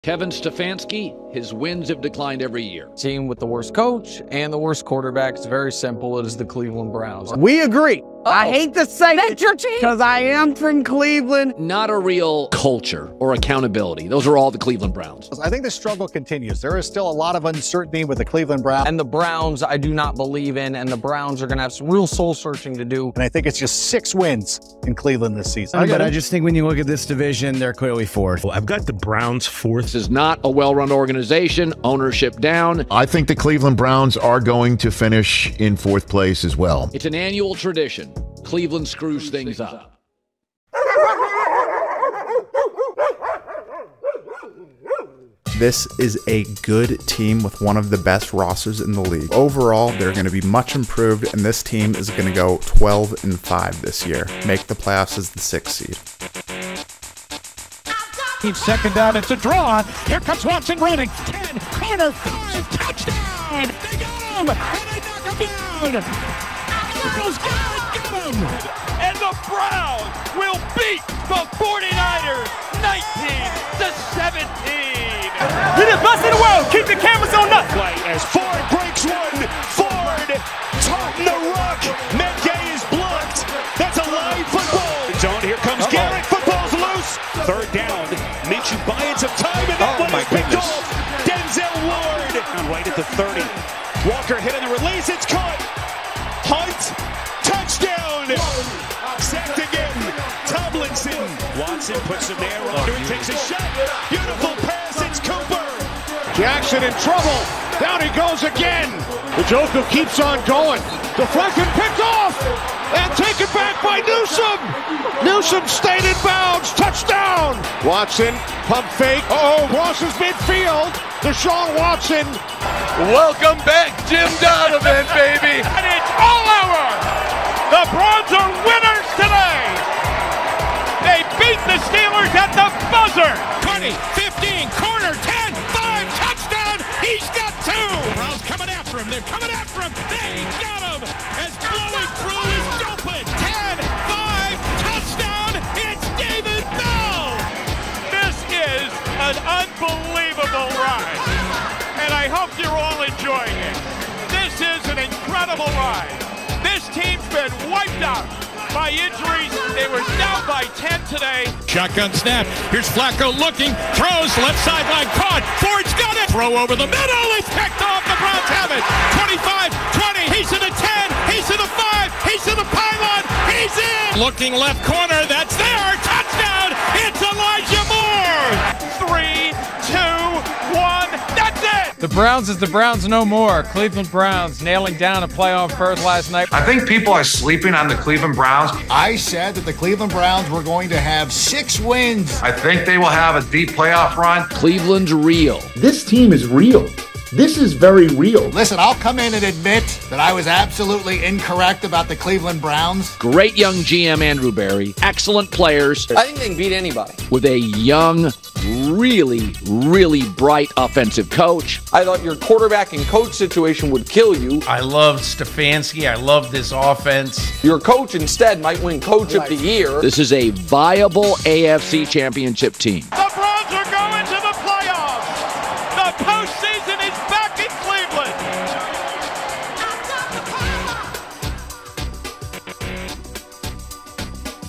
Kevin Stefanski, his wins have declined every year. Team with the worst coach and the worst quarterback. It's very simple. It is the Cleveland Browns. We agree. I hate to say That's your team. because I am from Cleveland. Not a real culture or accountability. Those are all the Cleveland Browns. I think the struggle continues. There is still a lot of uncertainty with the Cleveland Browns. And the Browns, I do not believe in, and the Browns are going to have some real soul searching to do. And I think it's just 6 wins in Cleveland this season. But I just think when you look at this division, they're clearly fourth. I've got the Browns fourth. This is not a well-run organization, ownership down. I think the Cleveland Browns are going to finish in 4th place as well. It's an annual tradition. Cleveland screws things up. This is a good team with one of the best rosters in the league. Overall, they're going to be much improved, and this team is going to go 12-5 this year. Make the playoffs as the 6th seed. Second down, it's a draw. Here comes Watson running. 10, corner, 5, touchdown. They got him, and they knock him down. Eagles got him. And the Browns will beat the 49ers 19-17. You're the best in the world. Keep the cameras on us. Play as Ford breaks one. Ford taunting the rock. Metcalf is blocked. That's a live football. Zone. Here comes Garrett. Football's loose. Third down. Minshew buying some time, and that one is picked off. Denzel Ward. Right at the 30. Walker hit on the release. It's caught. Hunt. Touchdown. Sacked again. Tomlinson. Watson puts him there. Under it takes a shot. Beautiful pass. It's Cooper. Jackson in trouble. Down he goes again. Njoku keeps on going. Deflected, picked off, and taken back by Newsome. Newsome stayed in bounds. Touchdown. Watson, pump fake. Crosses midfield. Deshaun Watson. Welcome back, Jim Donovan, baby. And it's all over. The Browns are winners today. They beat the Steelers at the buzzer. 20, 15, corner, 10, 5, touchdown. He's got 2. The Browns coming after him. They're coming after him. They got him as blowing through is open. 10, 5, touchdown. It's David Bell. This is an unbelievable ride. And I hope you're all enjoying it. This is an incredible ride. This team's been wiped out by injuries. They were down by 10 today. Shotgun snap. Here's Flacco looking. Throws. Left sideline caught. Ford's got it. Throw over the middle. It's picked off. The Browns have it. 25, 20. He's to the 10. He's to the 5. He's to the pylon. He's in. Looking left corner. That's there. Touchdown. It's Elijah Moore. 3, 2, 1. That's it. The Browns is the Browns no more. Cleveland Browns nailing down a playoff berth last night. I think people are sleeping on the Cleveland Browns. I said that the Cleveland Browns were going to have 6 wins. I think they will have a deep playoff run. Cleveland's real. This team is real. This is very real. Listen, I'll come in and admit that I was absolutely incorrect about the Cleveland Browns. Great young GM Andrew Berry. Excellent players. I think they can beat anybody. With a young, really, really bright offensive coach. I thought your quarterback and coach situation would kill you. I love Stefanski. I love this offense. Your coach instead might win Coach of the Year. This is a viable AFC Championship team. The Browns are going to the playoffs. The postseason is back in Cleveland.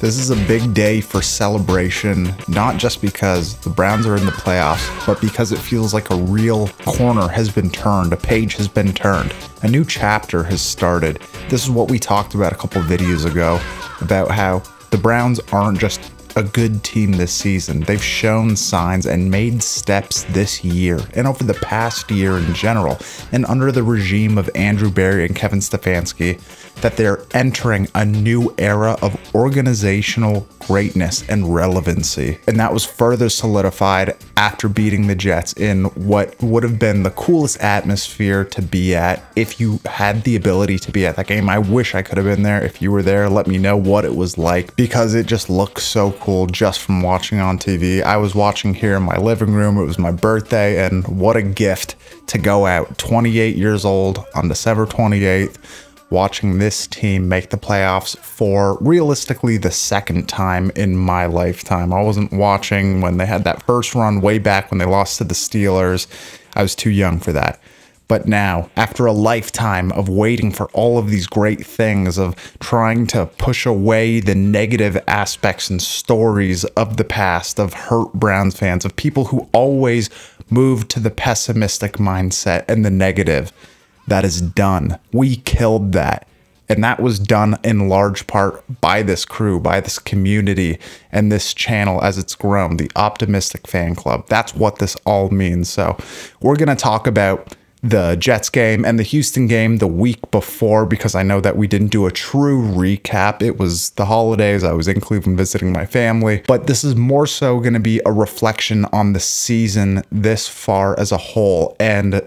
This is a big day for celebration, not just because the Browns are in the playoffs, but because it feels like a real corner has been turned, a page has been turned, a new chapter has started. This is what we talked about a couple videos ago, about how the Browns aren't just a good team this season. They've shown signs and made steps this year and over the past year in general, and under the regime of Andrew Berry and Kevin Stefanski, that they're entering a new era of organizational greatness and relevancy. And that was further solidified after beating the Jets in what would have been the coolest atmosphere to be at if you had the ability to be at that game. I wish I could have been there. If you were there, let me know what it was like, because it just looks so cool just from watching on TV. I was watching here in my living room. It was my birthday, and what a gift to go out 28 years old on December 28th, watching this team make the playoffs for realistically the second time in my lifetime. I wasn't watching when they had that first run way back when they lost to the Steelers. I was too young for that. But now, after a lifetime of waiting for all of these great things, of trying to push away the negative aspects and stories of the past, of hurt Browns fans, of people who always move to the pessimistic mindset and the negative, that is done. We killed that. And that was done in large part by this crew, by this community, and this channel as it's grown, the Optimistic Fan Club. That's what this all means. So we're going to talk about the Jets game and the Houston game the week before, because I know that we didn't do a true recap. It was the holidays. I was in Cleveland visiting my family, but this is more so going to be a reflection on the season this far as a whole, and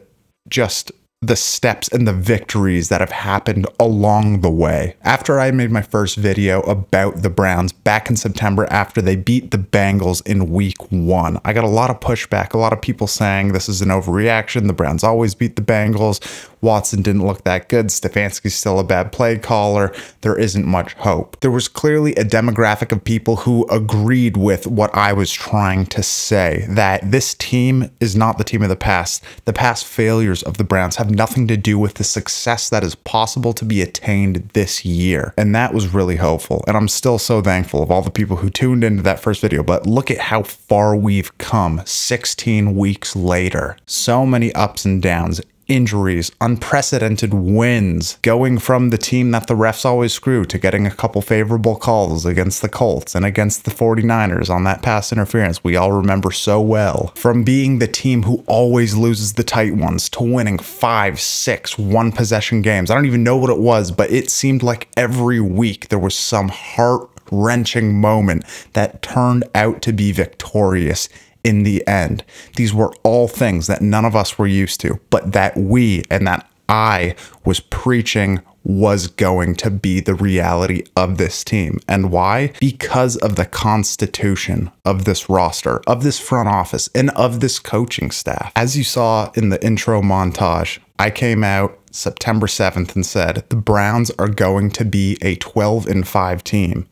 just the steps and the victories that have happened along the way. After I made my first video about the Browns back in September after they beat the Bengals in week 1, I got a lot of pushback, a lot of people saying this is an overreaction. The Browns always beat the Bengals. Watson didn't look that good. Stefanski's still a bad play caller. There isn't much hope. There was clearly a demographic of people who agreed with what I was trying to say, that this team is not the team of the past. The past failures of the Browns have nothing to do with the success that is possible to be attained this year. And that was really hopeful. And I'm still so thankful of all the people who tuned into that first video. But look at how far we've come 16 weeks later. So many ups and downs. Injuries, unprecedented wins, going from the team that the refs always screw to getting a couple favorable calls against the Colts and against the 49ers on that pass interference we all remember so well. From being the team who always loses the tight ones to winning 5, 6 one-possession games. I don't even know what it was, but it seemed like every week there was some heart-wrenching moment that turned out to be victorious in the end. These were all things that none of us were used to, but that we and that I was preaching was going to be the reality of this team. And why? Because of the constitution of this roster, of this front office, and of this coaching staff. As you saw in the intro montage, I came out September 7th and said, the Browns are going to be a 12-5 team.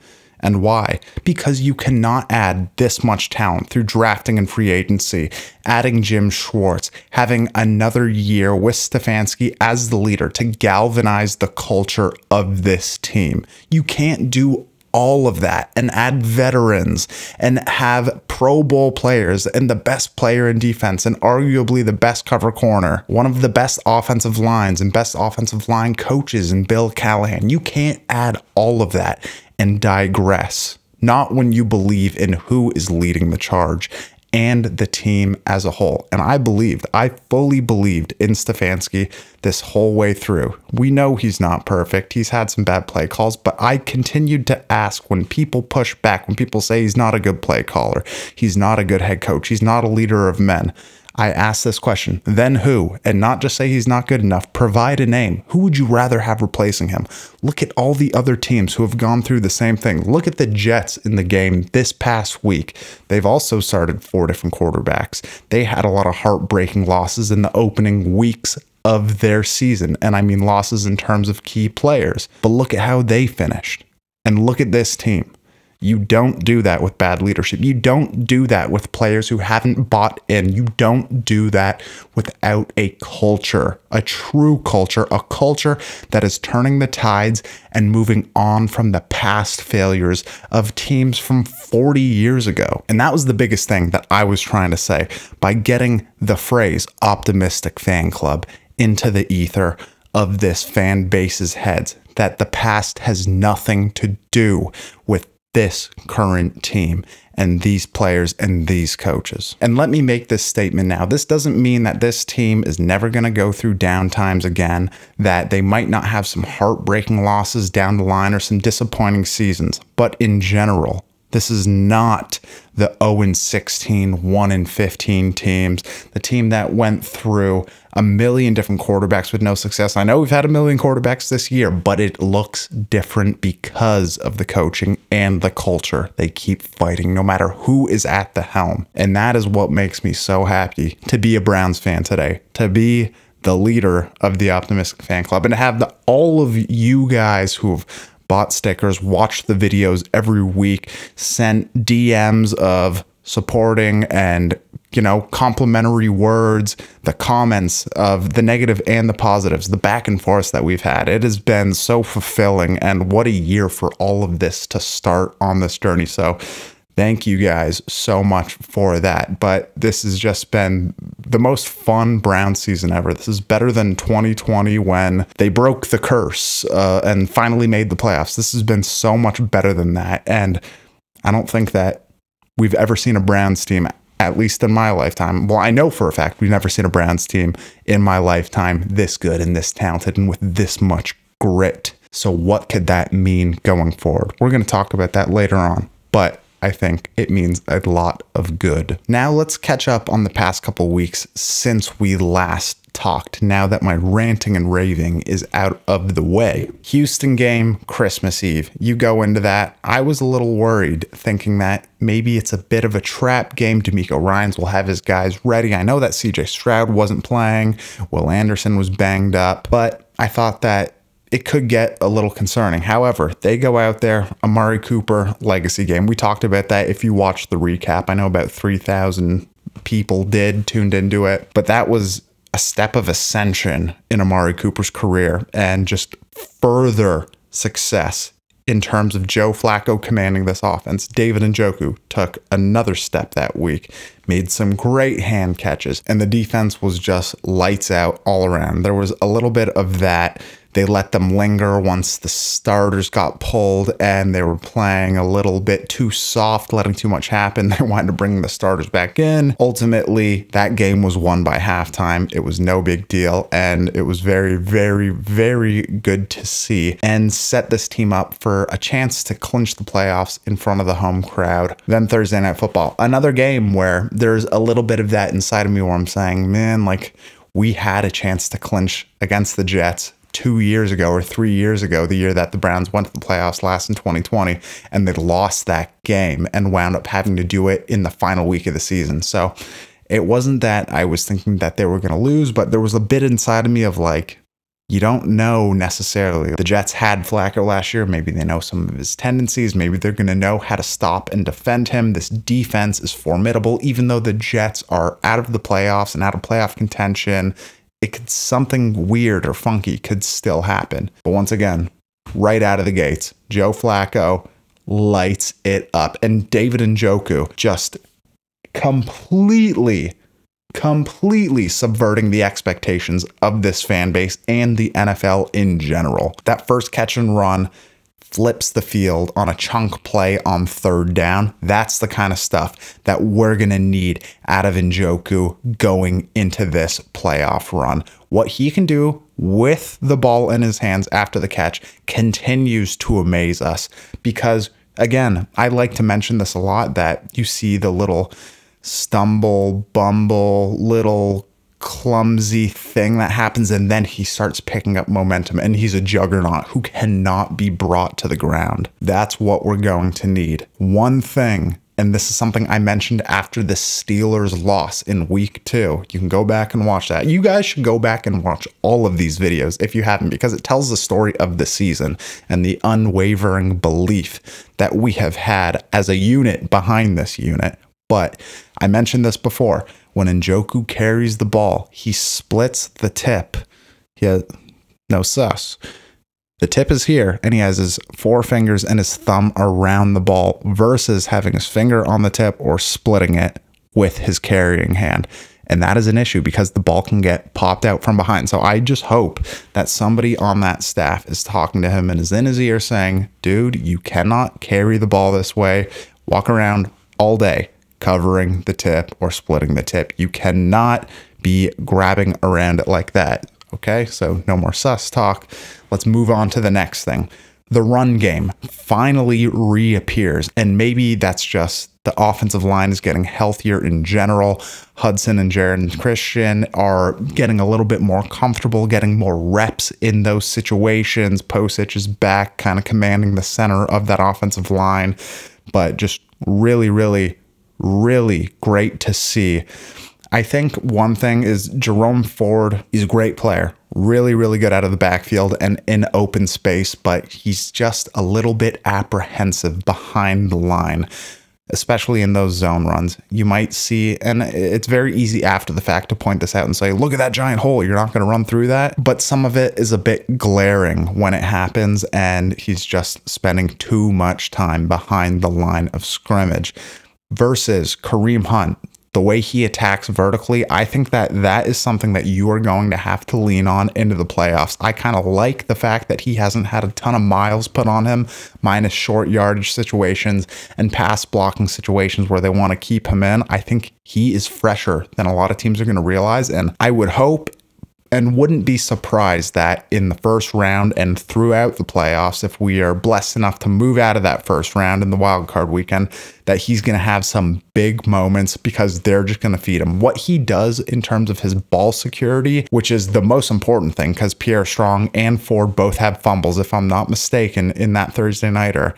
And why? Because you cannot add this much talent through drafting and free agency, adding Jim Schwartz, having another year with Stefanski as the leader to galvanize the culture of this team. You can't do all of that and add veterans and have Pro Bowl players and the best player in defense and arguably the best cover corner, one of the best offensive lines and best offensive line coaches in Bill Callahan. You can't add all of that and digress. Not when you believe in who is leading the charge and the team as a whole. And I fully believed in Stefanski this whole way through. We know he's not perfect. He's had some bad play calls, but I continued to ask when people push back, when people say he's not a good play caller, he's not a good head coach, he's not a leader of men. I asked this question, then who? And not just say he's not good enough, provide a name. Who would you rather have replacing him? Look at all the other teams who have gone through the same thing. Look at the Jets in the game this past week. They've also started 4 different quarterbacks. They had a lot of heartbreaking losses in the opening weeks of their season. And I mean losses in terms of key players. But look at how they finished. And look at this team. You don't do that with bad leadership. You don't do that with players who haven't bought in. You don't do that without a culture, a true culture, a culture that is turning the tides and moving on from the past failures of teams from 40 years ago. And that was the biggest thing that I was trying to say by getting the phrase Optimistic Fan Club into the ether of this fan base's heads, that the past has nothing to do with this current team and these players and these coaches. And let me make this statement now. This doesn't mean that this team is never going to go through down times again, that they might not have some heartbreaking losses down the line or some disappointing seasons. But in general, this is not the 0-16, 1-15 teams, the team that went through a million different quarterbacks with no success. I know we've had a million quarterbacks this year, but it looks different because of the coaching and the culture. They keep fighting no matter who is at the helm. And that is what makes me so happy to be a Browns fan today, to be the leader of the Optimistic Fan Club, and to have all of you guys who have bought stickers, watched the videos every week, sent DMs of supporting and, complimentary words, the comments of the negative and the positives, the back and forth that we've had. It has been so fulfilling, and what a year for all of this to start on this journey. So thank you guys so much for that. But this has just been the most fun Browns season ever. This is better than 2020 when they broke the curse and finally made the playoffs. This has been so much better than that. And I don't think that we've ever seen a Browns team, at least in my lifetime. Well, I know for a fact we've never seen a Browns team in my lifetime this good and this talented and with this much grit. So what could that mean going forward? We're going to talk about that later on. But I think it means a lot of good. Now let's catch up on the past couple weeks since we last talked, now that my ranting and raving is out of the way. Houston game, Christmas Eve. You go into that. I was a little worried, thinking that maybe it's a bit of a trap game. DeMeco Ryans will have his guys ready. I know that CJ Stroud wasn't playing. Will Anderson was banged up, but I thought that it could get a little concerning. However, they go out there, Amari Cooper legacy game. We talked about that if you watched the recap. I know about 3,000 people tuned into it, but that was a step of ascension in Amari Cooper's career and just further success in terms of Joe Flacco commanding this offense. David Njoku took another step that week, made some great hand catches, and the defense was just lights out all around. There was a little bit of that. They let them linger once the starters got pulled and they were playing a little bit too soft, letting too much happen. They wanted to bring the starters back in. Ultimately, that game was won by halftime. It was no big deal, and it was very, very, very good to see and set this team up for a chance to clinch the playoffs in front of the home crowd. Then Thursday Night Football, another game where there's a little bit of that inside of me where I'm saying, man, like, we had a chance to clinch against the Jets 2 years ago or 3 years ago, the year that the Browns went to the playoffs last in 2020, and they lost that game and wound up having to do it in the final week of the season. So it wasn't that I was thinking that they were going to lose, but there was a bit inside of me of like, you don't know necessarily. The Jets had Flacco last year. Maybe they know some of his tendencies. Maybe they're going to know how to stop and defend him. This defense is formidable, even though the Jets are out of the playoffs and out of playoff contention. Something weird or funky could still happen. But once again, right out of the gates, Joe Flacco lights it up. And David Njoku just completely subverting the expectations of this fan base and the NFL in general. That first catch and run flips the field on a chunk play on third down. That's the kind of stuff that we're going to need out of Njoku going into this playoff run. What he can do with the ball in his hands after the catch continues to amaze us because, again, I like to mention this a lot, that you see the little stumble, bumble, little clumsy thing that happens, and then he starts picking up momentum, and he's a juggernaut who cannot be brought to the ground. That's what we're going to need. One thing, and this is something I mentioned after the Steelers loss in week 2. You can go back and watch that. You guys should go back and watch all of these videos if you haven't, because it tells the story of the season and the unwavering belief that we have had as a unit behind this unit. But I mentioned this before. When Njoku carries the ball, he splits the tip. He has no sus. The tip is here, and he has his 4 fingers and his thumb around the ball versus having his finger on the tip or splitting it with his carrying hand. And that is an issue because the ball can get popped out from behind. So I just hope that somebody on that staff is talking to him and is in his ear saying, dude, you cannot carry the ball this way. Walk around all day covering the tip or splitting the tip. You cannot be grabbing around it like that. Okay, so no more sus talk. Let's move on to the next thing. The run game finally reappears, and maybe that's just the offensive line is getting healthier in general. Hudson and Jared Christian are getting a little bit more comfortable, getting more reps in those situations. Posich is back, kind of commanding the center of that offensive line, but just really great to see. I think one thing is Jerome Ford is a great player. Really, really good out of the backfield and in open space, but he's just a little bit apprehensive behind the line, especially in those zone runs. You might see, and it's very easy after the fact to point this out and say, look at that giant hole, you're not going to run through that. But some of it is a bit glaring when it happens, and he's just spending too much time behind the line of scrimmage. Versus Kareem Hunt, the way he attacks vertically, I think that is something that you are going to have to lean on into the playoffs. I kind of like the fact that he hasn't had a ton of miles put on him, minus short yardage situations and pass blocking situations where they want to keep him in. I think he is fresher than a lot of teams are going to realize, and I would hope and wouldn't be surprised that in the first round and throughout the playoffs, if we are blessed enough to move out of that first round in the wild card weekend, that he's going to have some big moments because they're just going to feed him. What he does in terms of his ball security, which is the most important thing, because Pierre Strong and Ford both have fumbles, if I'm not mistaken, in that Thursday nighter.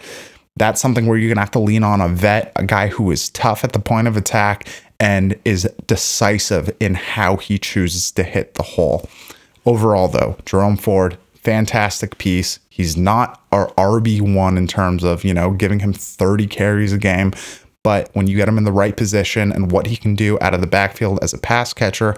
That's something where you're going to have to lean on a vet, a guy who is tough at the point of attack and is decisive in how he chooses to hit the hole. Overall, though, Jerome Ford, fantastic piece. He's not our RB1 in terms of, giving him 30 carries a game, but when you get him in the right position and what he can do out of the backfield as a pass catcher,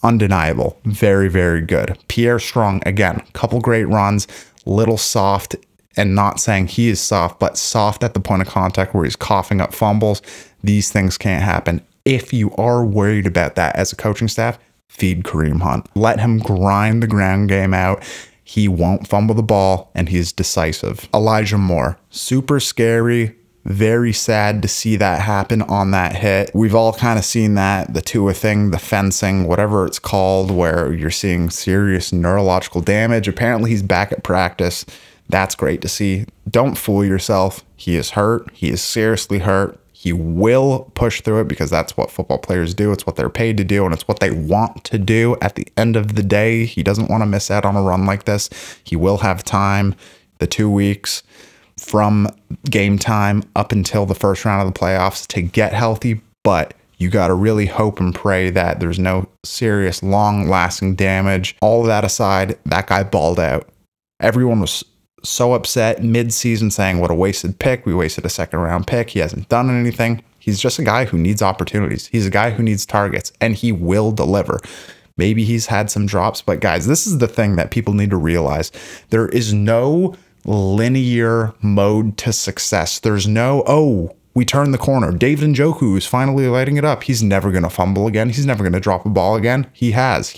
undeniable. Very, very good. Pierre Strong, again, couple great runs, little soft, and not saying he is soft, but soft at the point of contact where he's coughing up fumbles. These things can't happen. If you are worried about that as a coaching staff, feed Kareem Hunt. Let him grind the ground game out. He won't fumble the ball, and he's decisive. Elijah Moore, super scary. Very sad to see that happen on that hit. We've all kind of seen that, the Tua thing, the fencing, whatever it's called, where you're seeing serious neurological damage. Apparently he's back at practice. That's great to see. Don't fool yourself. He is hurt. He is seriously hurt. He will push through it because that's what football players do. It's what they're paid to do, and it's what they want to do at the end of the day. He doesn't want to miss out on a run like this. He will have time, the 2 weeks from game time up until the first round of the playoffs to get healthy, but you got to really hope and pray that there's no serious long-lasting damage. All of that aside, that guy balled out. Everyone was so upset mid-season saying, what a wasted pick. We wasted a second-round pick. He hasn't done anything. He's just a guy who needs opportunities. He's a guy who needs targets, and he will deliver. Maybe he's had some drops, but guys, this is the thing that people need to realize. There is no linear mode to success. There's no, we turned the corner. David Njoku is finally lighting it up. He's never going to fumble again. He's never going to drop a ball again. He has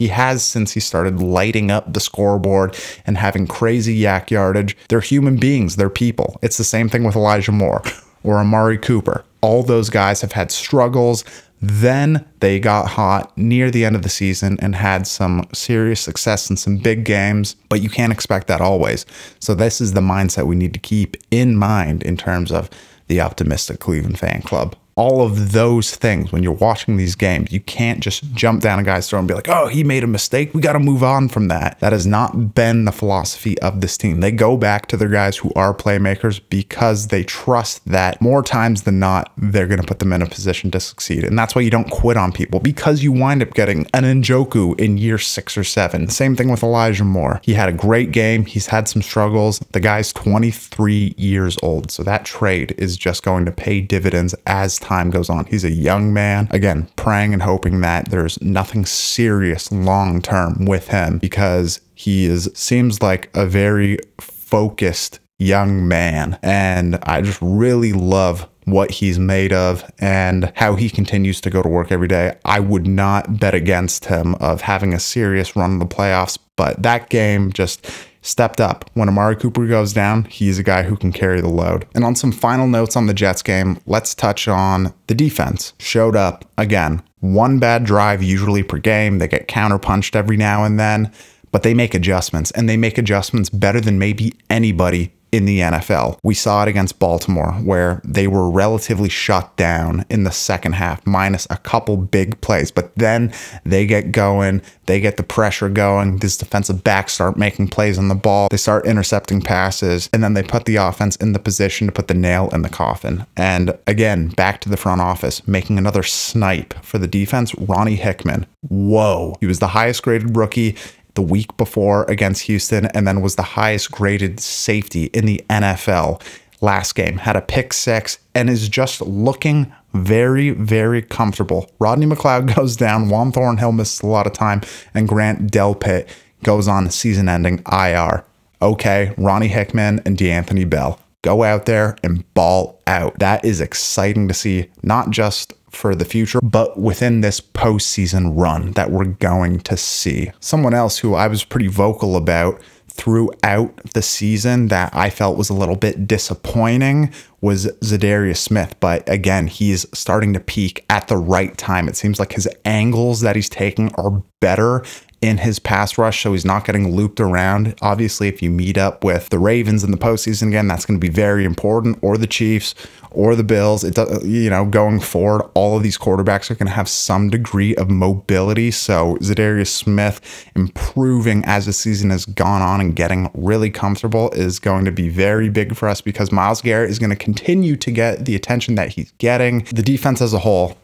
since he started lighting up the scoreboard and having crazy yak yardage. They're human beings. They're people. It's the same thing with Elijah Moore or Amari Cooper. All those guys have had struggles. Then they got hot near the end of the season and had some serious success in some big games, but you can't expect that always. So this is the mindset we need to keep in mind in terms of the optimistic Cleveland fan club. All of those things, when you're watching these games, you can't just jump down a guy's throat and be like, oh, he made a mistake. We got to move on from that. That has not been the philosophy of this team. They go back to their guys who are playmakers because they trust that more times than not, they're going to put them in a position to succeed. And that's why you don't quit on people, because you wind up getting an Njoku in year 6 or 7. Same thing with Elijah Moore. He had a great game. He's had some struggles. The guy's 23 years old. So that trade is just going to pay dividends as time goes on. He's a young man. Again, praying and hoping that there's nothing serious long term with him, because he seems like a very focused young man, and I just really love what he's made of and how he continues to go to work every day. I would not bet against him of having a serious run in the playoffs, but that game just stepped up. When Amari Cooper goes down, he's a guy who can carry the load. And on some final notes on the Jets game, let's touch on the defense. Showed up again. One bad drive usually per game. They get counterpunched every now and then, but they make adjustments, and they make adjustments better than maybe anybody in the NFL. We saw it against Baltimore, where they were relatively shut down in the second half, minus a couple big plays. But then they get going, they get the pressure going. These defensive backs start making plays on the ball. They start intercepting passes, and then they put the offense in the position to put the nail in the coffin. And again, back to the front office, making another snipe for the defense, Ronnie Hickman. Whoa. He was the highest graded rookie the week before against Houston, and then was the highest graded safety in the NFL last game. Had a pick 6 and is just looking very, very comfortable. Rodney McLeod goes down, Juan Thornhill misses a lot of time, and Grant Delpit goes on season-ending IR. Okay, Ronnie Hickman and DeAnthony Bell, go out there and ball out. That is exciting to see, not just for the future, but within this postseason run that we're going to see. Someone else who I was pretty vocal about throughout the season that I felt was a little bit disappointing was Za'Darius Smith. But again, he's starting to peak at the right time. It seems like his angles that he's taking are better in his pass rush, so he's not getting looped around. Obviously, if you meet up with the Ravens in the postseason again, that's going to be very important, or the Chiefs or the Bills. It does, you know, going forward, all of these quarterbacks are going to have some degree of mobility. So Za'Darius Smith improving as the season has gone on and getting really comfortable is going to be very big for us, because Myles Garrett is going to continue to get the attention that he's getting. The defense as a whole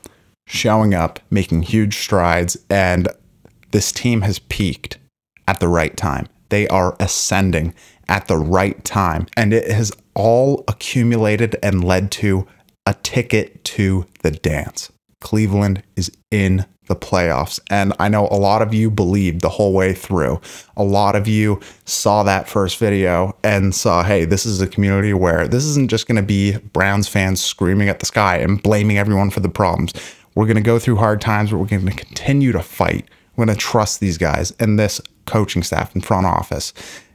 showing up, making huge strides, and this team has peaked at the right time. They are ascending at the right time, and it has all accumulated and led to a ticket to the dance. Cleveland is in the playoffs, and I know a lot of you believed the whole way through. A lot of you saw that first video and saw, hey, this is a community where this isn't just going to be Browns fans screaming at the sky and blaming everyone for the problems. We're going to go through hard times, but we're going to continue to fight. We're going to trust these guys and this coaching staff and front office.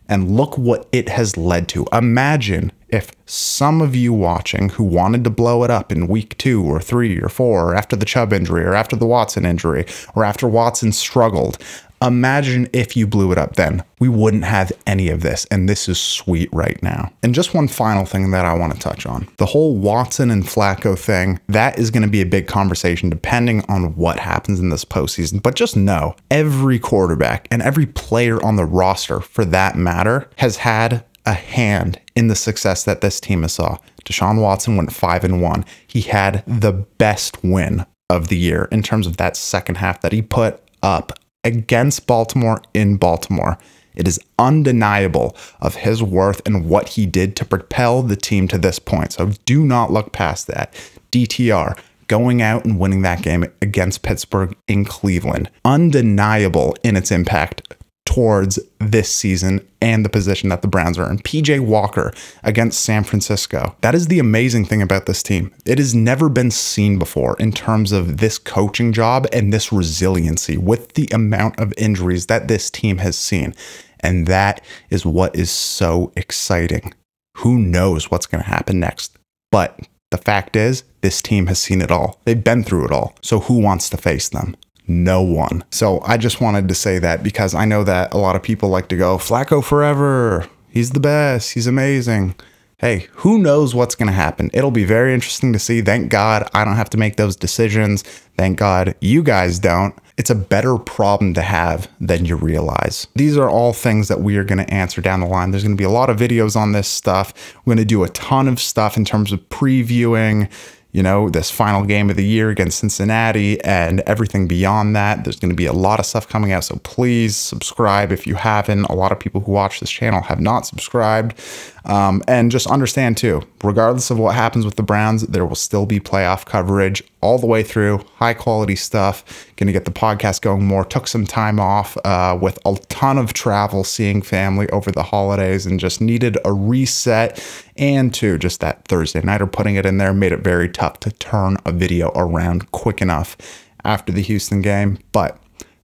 And look what it has led to. Imagine if some of you watching who wanted to blow it up in week 2 or 3 or 4, or after the Chubb injury, or after the Watson injury, or after Watson struggled, imagine if you blew it up then. We wouldn't have any of this, and this is sweet right now. And just one final thing that I want to touch on. The whole Watson and Flacco thing, that is going to be a big conversation depending on what happens in this postseason. But just know, every quarterback and every player on the roster, for that matter, has had a hand in the success that this team has saw. Deshaun Watson went 5-1. He had the best win of the year in terms of that second half that he put up against Baltimore in Baltimore. It is undeniable of his worth and what he did to propel the team to this point. So do not look past that. DTR going out and winning that game against Pittsburgh in Cleveland. Undeniable in its impact towards this season and the position that the Browns are in. PJ Walker against San Francisco. That is the amazing thing about this team. It has never been seen before in terms of this coaching job and this resiliency with the amount of injuries that this team has seen. And that is what is so exciting. Who knows what's going to happen next? But the fact is, this team has seen it all. They've been through it all. So who wants to face them? No one. So I just wanted to say that, because I know that a lot of people like to go, Flacco forever. He's the best. He's amazing. Hey, who knows what's going to happen? It'll be very interesting to see. Thank God I don't have to make those decisions. Thank God you guys don't. It's a better problem to have than you realize. These are all things that we are going to answer down the line. There's going to be a lot of videos on this stuff. We're going to do a ton of stuff in terms of previewing, you know, this final game of the year against Cincinnati and everything beyond that. There's going to be a lot of stuff coming out, so please subscribe if you haven't. A lot of people who watch this channel have not subscribed. And just understand too, regardless of what happens with the Browns, there will still be playoff coverage all the way through, high quality stuff. Going to get the podcast going more. Took some time off with a ton of travel, seeing family over the holidays, and just needed a reset. And too, just that Thursday nighter putting it in there made it very tough to turn a video around quick enough after the Houston game. But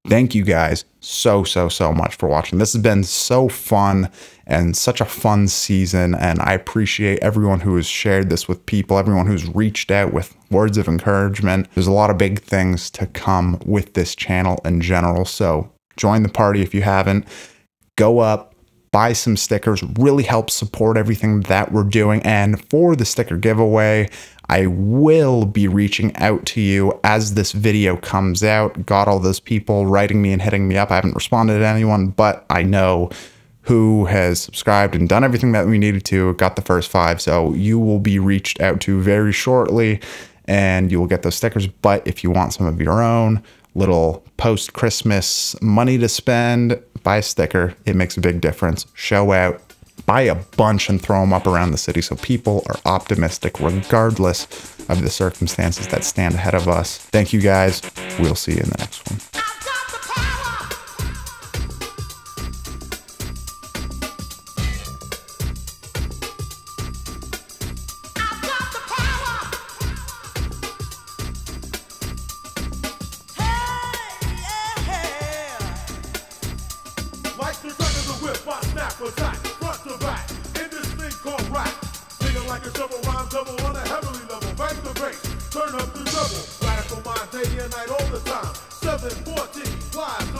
thank you guys so much for watching. This has been so fun and such a fun season, and I appreciate everyone who has shared this with people, everyone who's reached out with words of encouragement. There's a lot of big things to come with this channel in general, so join the party if you haven't. Go up, buy some stickers, really helps support everything that we're doing. And for the sticker giveaway, I will be reaching out to you as this video comes out. Got all those people writing me and hitting me up. I haven't responded to anyone, but I know who has subscribed and done everything that we needed to, got the first 5. So you will be reached out to very shortly and you will get those stickers. But if you want some of your own little post-Christmas money to spend, buy a sticker. It makes a big difference. Show out, buy a bunch and throw them up around the city so people are optimistic regardless of the circumstances that stand ahead of us. Thank you guys. We'll see you in the next one. Like the turn of the whip, I snap attack, front to back, in this thing called rap. Thinking like a shovel, rhyme double on a heavily level. Bang the bass, turn up the double. Radical mind, day and night all the time. 714, live.